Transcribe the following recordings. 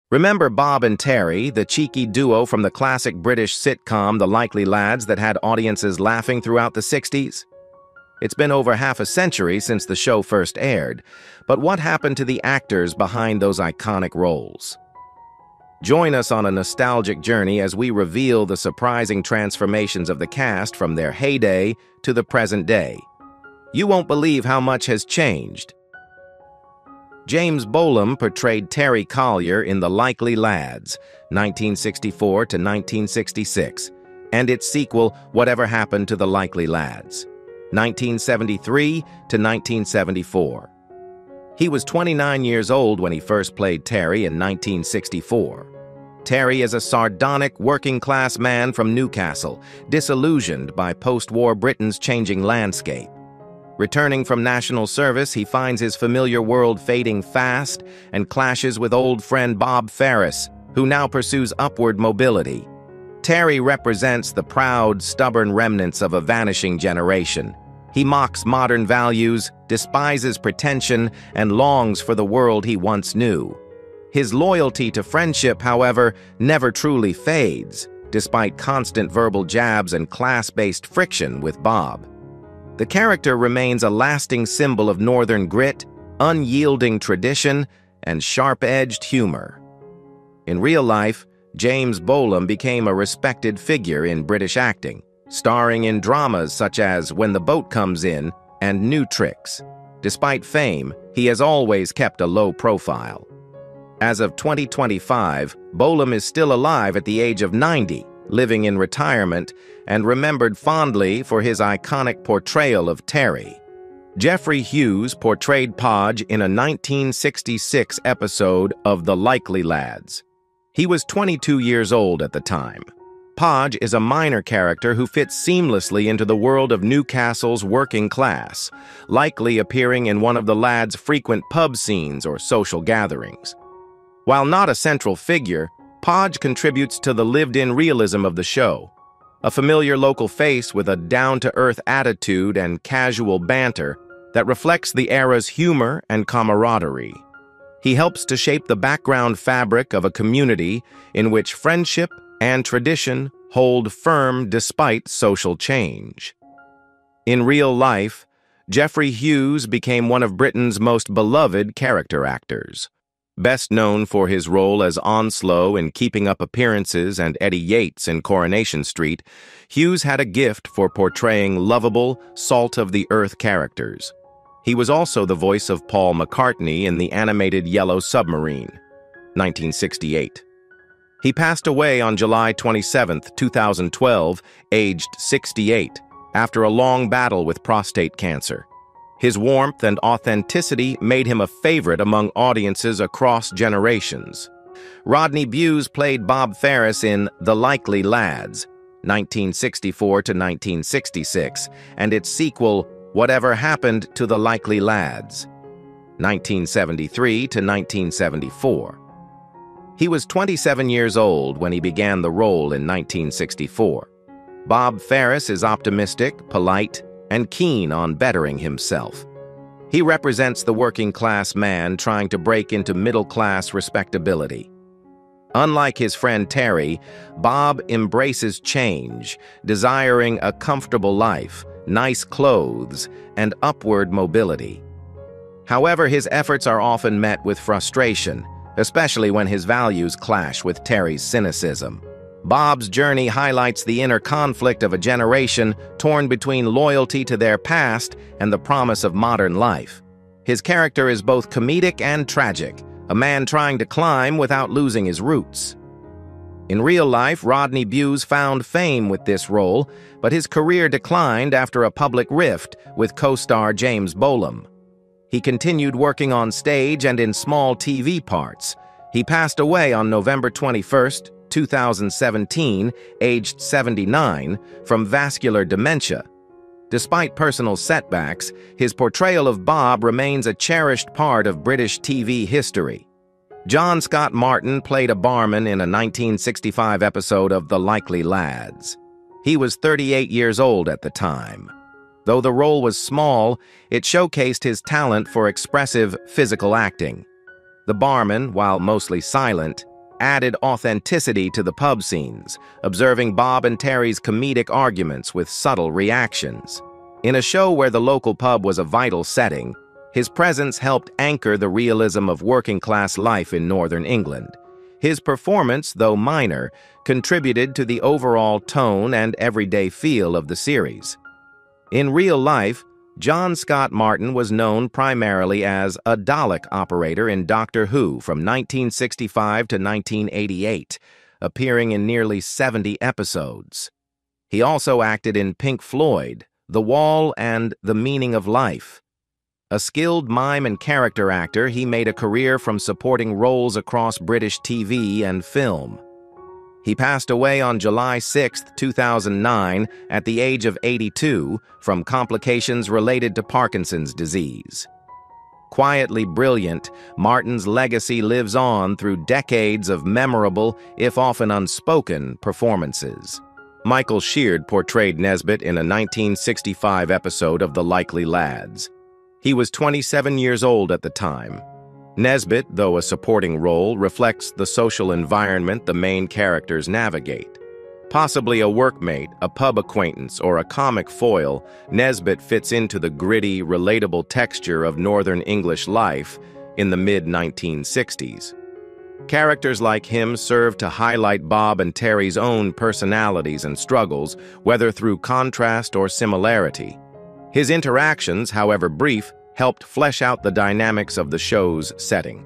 Remember Bob and Terry, the cheeky duo from the classic British sitcom The Likely Lads that had audiences laughing throughout the 60s? It's been over half a century since the show first aired, but what happened to the actors behind those iconic roles? Join us on a nostalgic journey as we reveal the surprising transformations of the cast from their heyday to the present day. You won't believe how much has changed. James Bolum portrayed Terry Collier in The Likely Lads, 1964 to 1966, and its sequel, Whatever Happened to the Likely Lads, 1973 to 1974. He was 29 years old when he first played Terry in 1964. Terry is a sardonic, working-class man from Newcastle, disillusioned by post-war Britain's changing landscape. Returning from national service, he finds his familiar world fading fast and clashes with old friend Bob Ferris, who now pursues upward mobility. Terry represents the proud, stubborn remnants of a vanishing generation. He mocks modern values, despises pretension, and longs for the world he once knew. His loyalty to friendship, however, never truly fades, despite constant verbal jabs and class-based friction with Bob. The character remains a lasting symbol of Northern grit, unyielding tradition, and sharp-edged humor. In real life, James Bolum became a respected figure in British acting, starring in dramas such as When the Boat Comes In and New Tricks. Despite fame, he has always kept a low profile. As of 2025, Bolum is still alive at the age of 90, living in retirement, and remembered fondly for his iconic portrayal of Terry. Jeffrey Hughes portrayed Podge in a 1966 episode of The Likely Lads. He was 22 years old at the time. Podge is a minor character who fits seamlessly into the world of Newcastle's working class, likely appearing in one of the lads' frequent pub scenes or social gatherings. While not a central figure, Podge contributes to the lived-in realism of the show. A familiar local face with a down-to-earth attitude and casual banter that reflects the era's humor and camaraderie. He helps to shape the background fabric of a community in which friendship and tradition hold firm despite social change. In real life, Jeffrey Hughes became one of Britain's most beloved character actors. Best known for his role as Onslow in Keeping Up Appearances and Eddie Yates in Coronation Street, Hughes had a gift for portraying lovable, salt-of-the-earth characters. He was also the voice of Paul McCartney in the animated Yellow Submarine, 1968. He passed away on July 27, 2012, aged 68, after a long battle with prostate cancer. His warmth and authenticity made him a favorite among audiences across generations. Rodney Bues played Bob Ferris in The Likely Lads, 1964 to 1966, and its sequel, Whatever Happened to the Likely Lads, 1973 to 1974. He was 27 years old when he began the role in 1964. Bob Ferris is optimistic, polite, and keen on bettering himself. He represents the working-class man trying to break into middle-class respectability. Unlike his friend Terry, Bob embraces change, desiring a comfortable life, nice clothes, and upward mobility. However, his efforts are often met with frustration, especially when his values clash with Terry's cynicism. Bob's journey highlights the inner conflict of a generation torn between loyalty to their past and the promise of modern life. His character is both comedic and tragic, a man trying to climb without losing his roots. In real life, Rodney Bues found fame with this role, but his career declined after a public rift with co-star James Bolum. He continued working on stage and in small TV parts. He passed away on November 21st, 2017, aged 79, from vascular dementia. Despite personal setbacks, his portrayal of Bob remains a cherished part of British TV history. John Scott Martin played a barman in a 1965 episode of The Likely Lads. He was 38 years old at the time. Though the role was small, it showcased his talent for expressive physical acting. The barman, while mostly silent, added authenticity to the pub scenes, observing Bob and Terry's comedic arguments with subtle reactions. In a show where the local pub was a vital setting, his presence helped anchor the realism of working-class life in northern England. His performance, though minor, contributed to the overall tone and everyday feel of the series. In real life, John Scott Martin was known primarily as a Dalek operator in Doctor Who from 1965 to 1988, appearing in nearly 70 episodes. He also acted in Pink Floyd, The Wall, and The Meaning of Life. A skilled mime and character actor, he made a career from supporting roles across British TV and film. He passed away on July 6, 2009, at the age of 82, from complications related to Parkinson's disease. Quietly brilliant, Martin's legacy lives on through decades of memorable, if often unspoken, performances. Michael Shear portrayed Nesbitt in a 1965 episode of The Likely Lads. He was 27 years old at the time. Nesbitt, though a supporting role, reflects the social environment the main characters navigate. Possibly a workmate, a pub acquaintance, or a comic foil, Nesbitt fits into the gritty, relatable texture of Northern English life in the mid-1960s. Characters like him serve to highlight Bob and Terry's own personalities and struggles, whether through contrast or similarity. His interactions, however brief, helped flesh out the dynamics of the show's setting.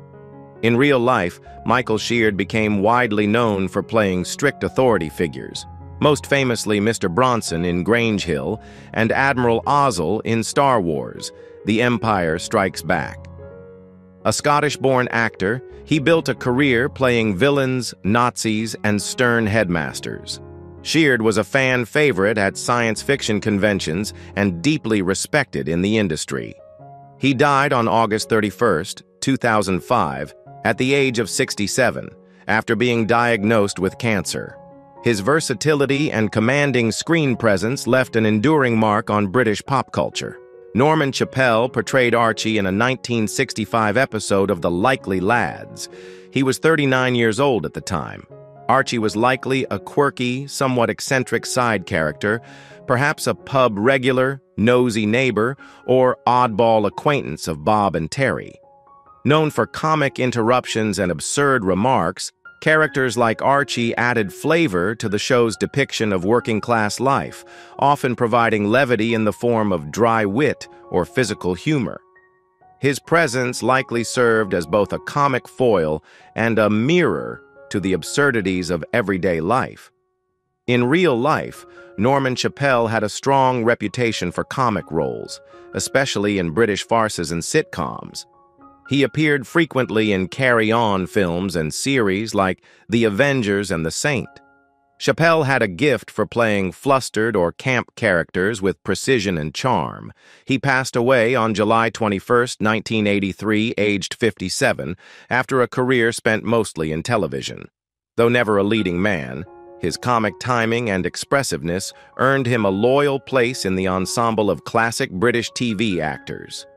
In real life, Michael Shear became widely known for playing strict authority figures, most famously Mr. Bronson in Grange Hill and Admiral Ozzel in Star Wars: The Empire Strikes Back. A Scottish-born actor, he built a career playing villains, Nazis, and stern headmasters. Shear was a fan favorite at science fiction conventions and deeply respected in the industry. He died on August 31, 2005, at the age of 67, after being diagnosed with cancer. His versatility and commanding screen presence left an enduring mark on British pop culture. Norman Chappelle portrayed Archie in a 1965 episode of The Likely Lads. He was 39 years old at the time. Archie was likely a quirky, somewhat eccentric side character, perhaps a pub regular, nosy neighbor, or oddball acquaintance of Bob and Terry. Known for comic interruptions and absurd remarks, characters like Archie added flavor to the show's depiction of working-class life, often providing levity in the form of dry wit or physical humor. His presence likely served as both a comic foil and a mirror to the absurdities of everyday life. In real life, Norman Chappelle had a strong reputation for comic roles, especially in British farces and sitcoms. He appeared frequently in carry-on films and series like The Avengers and The Saint. Chappelle had a gift for playing flustered or camp characters with precision and charm. He passed away on July 21, 1983, aged 57, after a career spent mostly in television. Though never a leading man, his comic timing and expressiveness earned him a loyal place in the ensemble of classic British TV actors.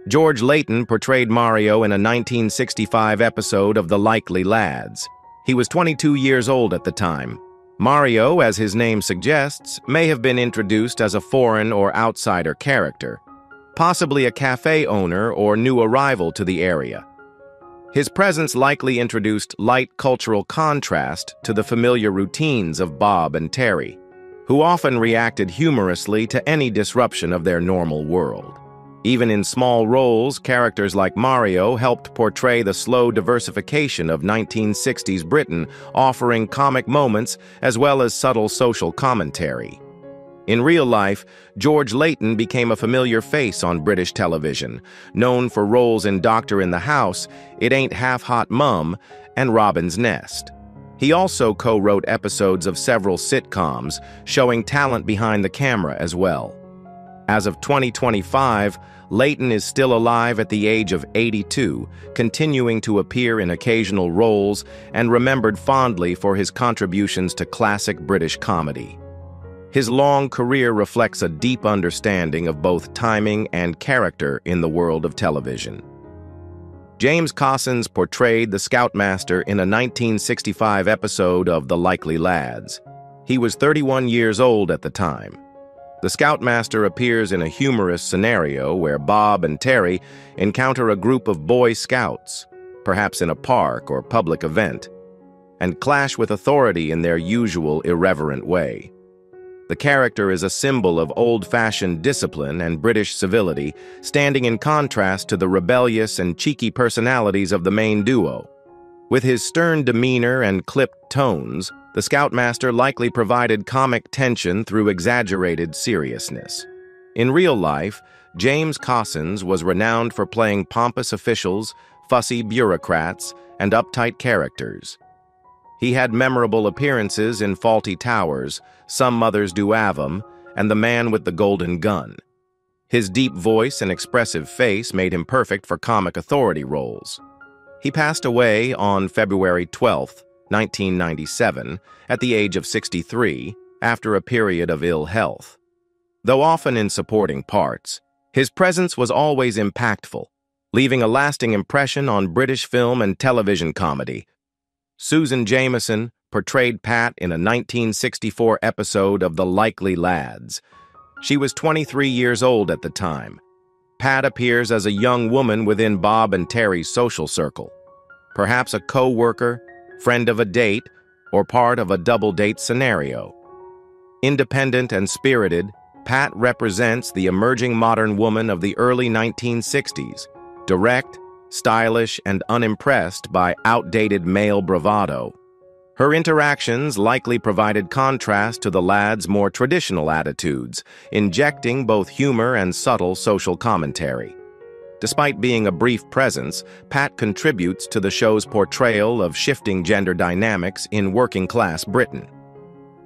George Leighton portrayed Mario in a 1965 episode of The Likely Lads. He was 22 years old at the time. Mario, as his name suggests, may have been introduced as a foreign or outsider character, possibly a cafe owner or new arrival to the area. His presence likely introduced light cultural contrast to the familiar routines of Bob and Terry, who often reacted humorously to any disruption of their normal world. Even in small roles, characters like Mario helped portray the slow diversification of 1960s Britain, offering comic moments as well as subtle social commentary. In real life, George Leighton became a familiar face on British television, known for roles in Doctor in the House, It Ain't Half Hot Mum, and Robin's Nest. He also co-wrote episodes of several sitcoms, showing talent behind the camera as well. As of 2025, Leighton is still alive at the age of 82, continuing to appear in occasional roles and remembered fondly for his contributions to classic British comedy. His long career reflects a deep understanding of both timing and character in the world of television. James Cins portrayed the Scoutmaster in a 1965 episode of The Likely Lads. He was 31 years old at the time. The Scoutmaster appears in a humorous scenario where Bob and Terry encounter a group of Boy Scouts, perhaps in a park or public event, and clash with authority in their usual irreverent way. The character is a symbol of old-fashioned discipline and British civility, standing in contrast to the rebellious and cheeky personalities of the main duo. With his stern demeanor and clipped tones, the Scoutmaster likely provided comic tension through exaggerated seriousness. In real life, James Cins was renowned for playing pompous officials, fussy bureaucrats, and uptight characters. He had memorable appearances in Fawlty Towers, Some Mothers Do Av'em, and The Man with the Golden Gun. His deep voice and expressive face made him perfect for comic authority roles. He passed away on February 12, 1997, at the age of 63, after a period of ill health. Though often in supporting parts, his presence was always impactful, leaving a lasting impression on British film and television comedy. Susan Jameson portrayed Pat in a 1964 episode of The Likely Lads. She was 23 years old at the time. Pat appears as a young woman within Bob and Terry's social circle, perhaps a co-worker, friend of a date, or part of a double-date scenario. Independent and spirited, Pat represents the emerging modern woman of the early 1960s, direct, stylish, and unimpressed by outdated male bravado. Her interactions likely provided contrast to the lads' more traditional attitudes, injecting both humor and subtle social commentary. Despite being a brief presence, Pat contributes to the show's portrayal of shifting gender dynamics in working-class Britain.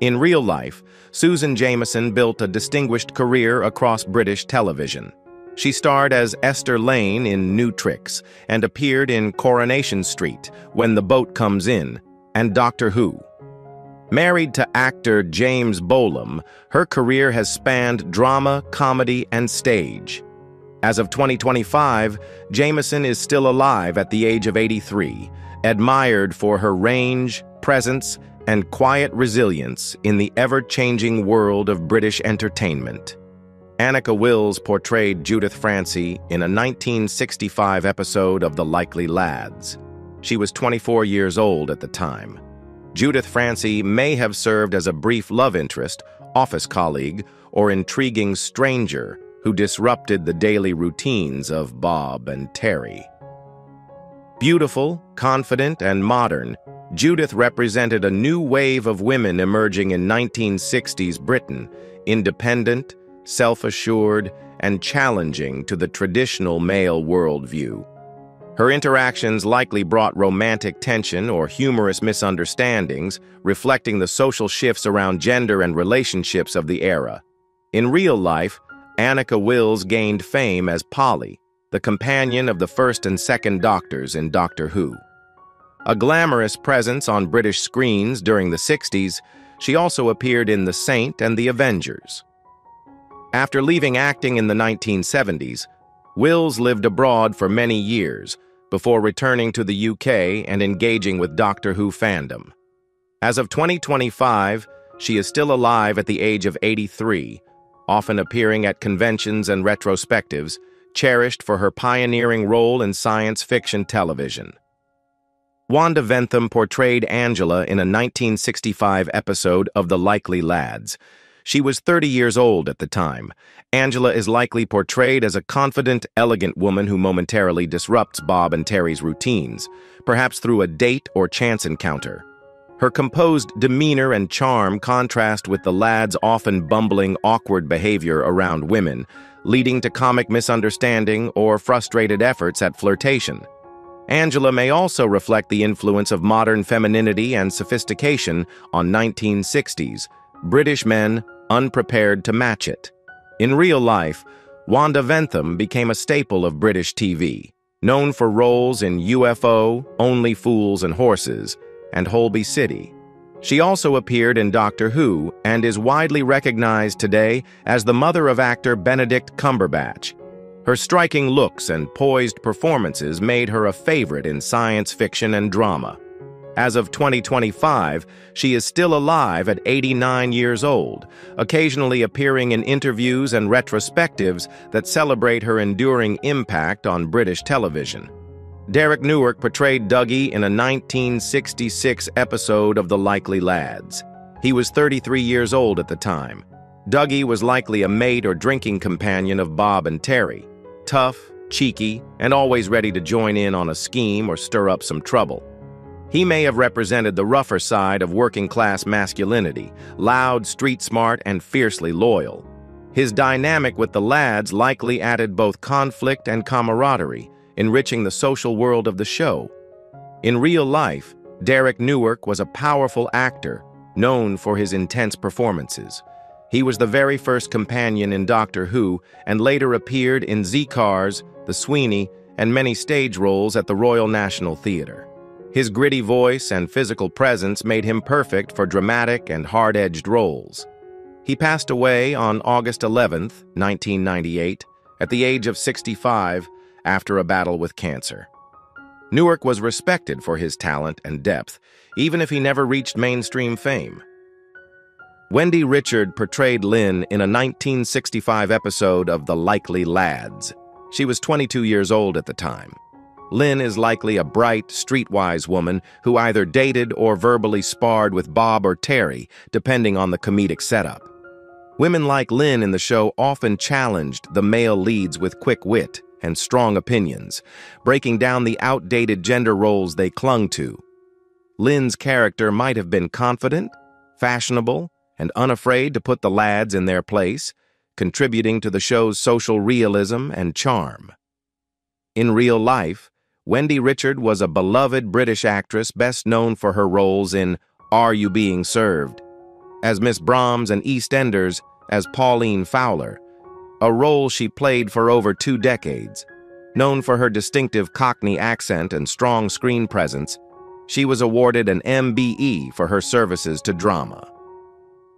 In real life, Susan Jameson built a distinguished career across British television. She starred as Esther Lane in New Tricks and appeared in Coronation Street, When the Boat Comes In, and Doctor Who. Married to actor James Bolum, her career has spanned drama, comedy, and stage. As of 2025, Jameson is still alive at the age of 83, admired for her range, presence, and quiet resilience in the ever-changing world of British entertainment. Anakah Wills portrayed Judith Frenais in a 1965 episode of The Likely Lads. She was 24 years old at the time. Judith Frenais may have served as a brief love interest, office colleague, or intriguing stranger who disrupted the daily routines of Bob and Terry. Beautiful, confident, and modern, Judith represented a new wave of women emerging in 1960s Britain, independent, self-assured, and challenging to the traditional male worldview. Her interactions likely brought romantic tension or humorous misunderstandings, reflecting the social shifts around gender and relationships of the era. In real life, Anakah Wills gained fame as Polly, the companion of the first and second Doctors in Doctor Who. A glamorous presence on British screens during the 60s, she also appeared in The Saint and The Avengers. After leaving acting in the 1970s, Wills lived abroad for many years before returning to the UK and engaging with Doctor Who fandom. As of 2025, she is still alive at the age of 83, often appearing at conventions and retrospectives, cherished for her pioneering role in science fiction television. Wanda Ventham portrayed Angela in a 1965 episode of The Likely Lads. She was 30 years old at the time. Angela is likely portrayed as a confident, elegant woman who momentarily disrupts Bob and Terry's routines, perhaps through a date or chance encounter. Her composed demeanor and charm contrast with the lads' often bumbling, awkward behavior around women, leading to comic misunderstanding or frustrated efforts at flirtation. Angela may also reflect the influence of modern femininity and sophistication on 1960s British men unprepared to match it. In real life, Wanda Ventham became a staple of British TV, known for roles in UFO, Only Fools and Horses, and Holby City. She also appeared in Doctor Who and is widely recognized today as the mother of actor Benedict Cumberbatch. Her striking looks and poised performances made her a favorite in science fiction and drama. As of 2025, she is still alive at 89 years old, occasionally appearing in interviews and retrospectives that celebrate her enduring impact on British television. Derek Newark portrayed Dougie in a 1966 episode of The Likely Lads. He was 33 years old at the time. Dougie was likely a mate or drinking companion of Bob and Terry. Tough, cheeky, and always ready to join in on a scheme or stir up some trouble. He may have represented the rougher side of working-class masculinity, loud, street-smart, and fiercely loyal. His dynamic with the lads likely added both conflict and camaraderie, enriching the social world of the show. In real life, Derek Newark was a powerful actor, known for his intense performances. He was the very first companion in Doctor Who and later appeared in Z-Cars, The Sweeney, and many stage roles at the Royal National Theatre. His gritty voice and physical presence made him perfect for dramatic and hard-edged roles. He passed away on August 11, 1998, at the age of 65 after a battle with cancer. Newark was respected for his talent and depth, even if he never reached mainstream fame. Wendy Richard portrayed Lynn in a 1965 episode of The Likely Lads. She was 22 years old at the time. Lynn is likely a bright, streetwise woman who either dated or verbally sparred with Bob or Terry, depending on the comedic setup. Women like Lynn in the show often challenged the male leads with quick wit and strong opinions, breaking down the outdated gender roles they clung to. Lynn's character might have been confident, fashionable, and unafraid to put the lads in their place, contributing to the show's social realism and charm. In real life, Wendy Richard was a beloved British actress best known for her roles in Are You Being Served? As Miss Brahms and EastEnders as Pauline Fowler, a role she played for over 2 decades. Known for her distinctive Cockney accent and strong screen presence, she was awarded an MBE for her services to drama.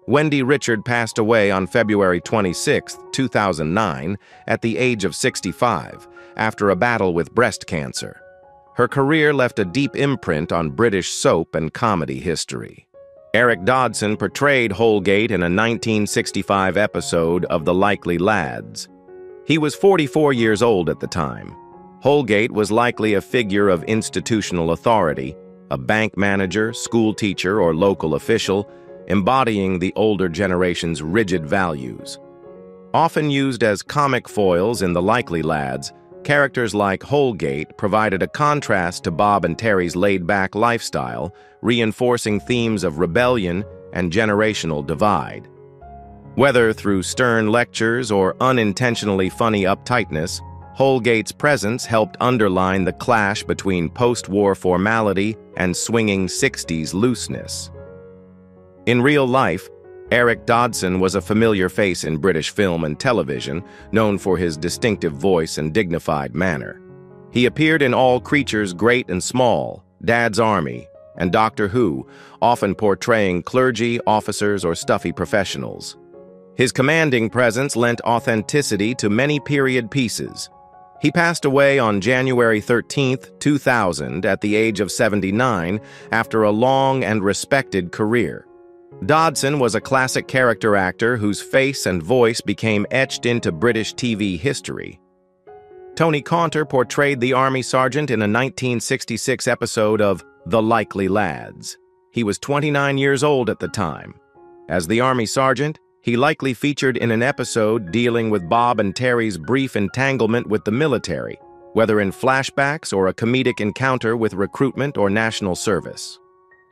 Wendy Richard passed away on February 26, 2009, at the age of 65, after a battle with breast cancer. Her career left a deep imprint on British soap and comedy history. Eric Dodson portrayed Holgate in a 1965 episode of The Likely Lads. He was 44 years old at the time. Holgate was likely a figure of institutional authority, a bank manager, school teacher, or local official, embodying the older generation's rigid values. Often used as comic foils in The Likely Lads, characters like Holgate provided a contrast to Bob and Terry's laid-back lifestyle, reinforcing themes of rebellion and generational divide. Whether through stern lectures or unintentionally funny uptightness, Holgate's presence helped underline the clash between post-war formality and swinging 60s looseness. In real life, Eric Dodson was a familiar face in British film and television, known for his distinctive voice and dignified manner. He appeared in All Creatures Great and Small, Dad's Army, and Doctor Who, often portraying clergy, officers, or stuffy professionals. His commanding presence lent authenticity to many period pieces. He passed away on January 13, 2000, at the age of 79, after a long and respected career. Dodson was a classic character actor whose face and voice became etched into British TV history. Tony Conter portrayed the Army Sergeant in a 1966 episode of The Likely Lads. He was 29 years old at the time. As the Army Sergeant, he likely featured in an episode dealing with Bob and Terry's brief entanglement with the military, whether in flashbacks or a comedic encounter with recruitment or national service.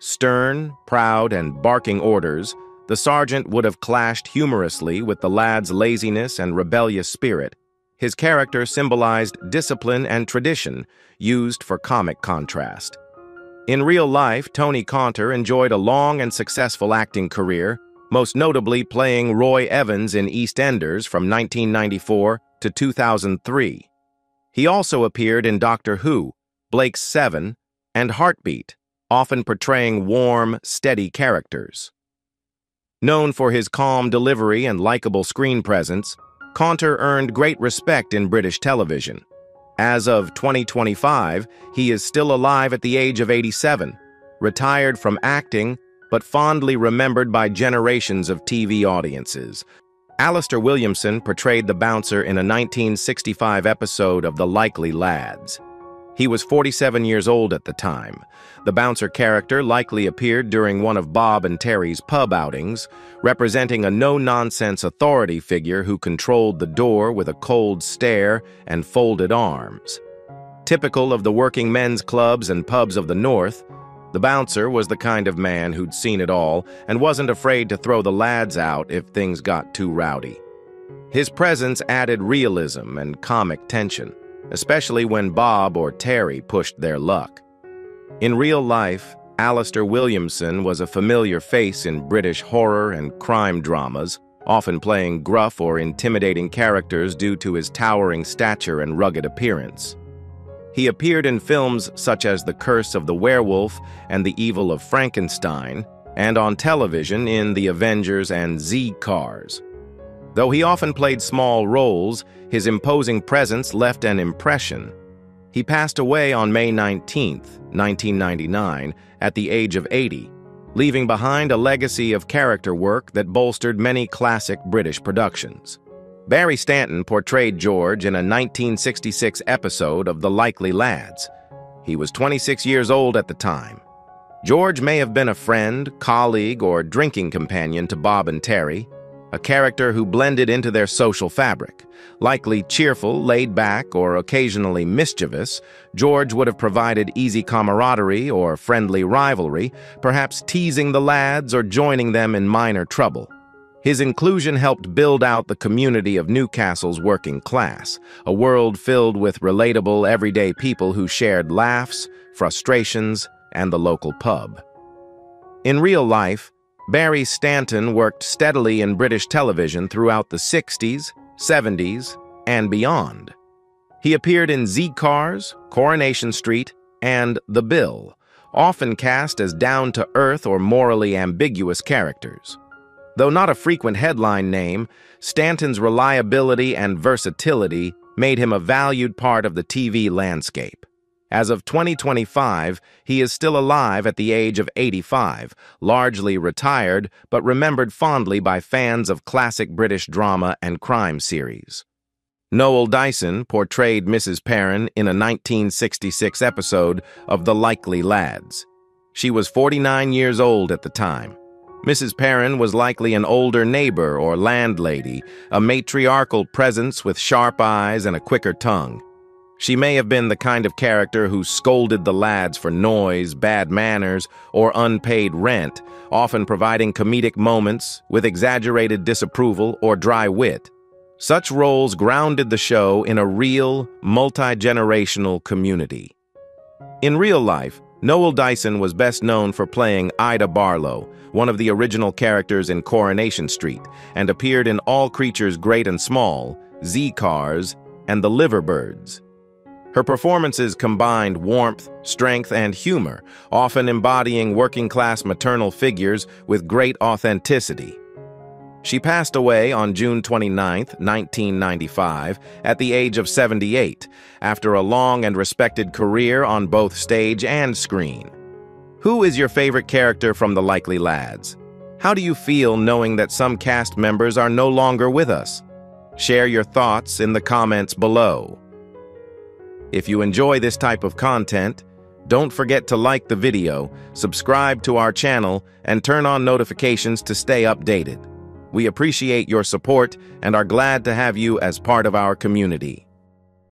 Stern, proud, and barking orders, the sergeant would have clashed humorously with the lad's laziness and rebellious spirit. His character symbolized discipline and tradition, used for comic contrast. In real life, Tony Conter enjoyed a long and successful acting career, most notably playing Roy Evans in EastEnders from 1994 to 2003. He also appeared in Doctor Who, Blake's 7, and Heartbeat, often portraying warm, steady characters. Known for his calm delivery and likable screen presence, Conter earned great respect in British television. As of 2025, he is still alive at the age of 87, retired from acting, but fondly remembered by generations of TV audiences. Alistair Williamson portrayed the bouncer in a 1965 episode of The Likely Lads. He was 47 years old at the time. The bouncer character likely appeared during one of Bob and Terry's pub outings, representing a no-nonsense authority figure who controlled the door with a cold stare and folded arms. Typical of the working men's clubs and pubs of the North, the bouncer was the kind of man who'd seen it all and wasn't afraid to throw the lads out if things got too rowdy. His presence added realism and comic tension, especially when Bob or Terry pushed their luck. In real life, Alistair Williamson was a familiar face in British horror and crime dramas, often playing gruff or intimidating characters due to his towering stature and rugged appearance. He appeared in films such as The Curse of the Werewolf and The Evil of Frankenstein, and on television in The Avengers and Z-Cars. Though he often played small roles, his imposing presence left an impression. He passed away on May 19, 1999, at the age of 80, leaving behind a legacy of character work that bolstered many classic British productions. Barry Stanton portrayed George in a 1966 episode of The Likely Lads. He was 26 years old at the time. George may have been a friend, colleague, or drinking companion to Bob and Terry, a character who blended into their social fabric. Likely cheerful, laid back, or occasionally mischievous, George would have provided easy camaraderie or friendly rivalry, perhaps teasing the lads or joining them in minor trouble. His inclusion helped build out the community of Newcastle's working class, a world filled with relatable, everyday people who shared laughs, frustrations, and the local pub. In real life, Barry Stanton worked steadily in British television throughout the 60s, 70s, and beyond. He appeared in Z-Cars, Coronation Street, and The Bill, often cast as down-to-earth or morally ambiguous characters. Though not a frequent headline name, Stanton's reliability and versatility made him a valued part of the TV landscape. As of 2025, he is still alive at the age of 85, largely retired but remembered fondly by fans of classic British drama and crime series. Noel Dyson portrayed Mrs. Perrin in a 1966 episode of The Likely Lads. She was 49 years old at the time. Mrs. Perrin was likely an older neighbor or landlady, a matriarchal presence with sharp eyes and a quicker tongue. She may have been the kind of character who scolded the lads for noise, bad manners, or unpaid rent, often providing comedic moments with exaggerated disapproval or dry wit. Such roles grounded the show in a real, multi-generational community. In real life, Noel Dyson was best known for playing Ida Barlow, one of the original characters in Coronation Street, and appeared in All Creatures Great and Small, Z-Cars, and The Liverbirds. Her performances combined warmth, strength, and humor, often embodying working-class maternal figures with great authenticity. She passed away on June 29, 1995, at the age of 78, after a long and respected career on both stage and screen. Who is your favorite character from The Likely Lads? How do you feel knowing that some cast members are no longer with us? Share your thoughts in the comments below. If you enjoy this type of content, don't forget to like the video, subscribe to our channel, and turn on notifications to stay updated. We appreciate your support and are glad to have you as part of our community.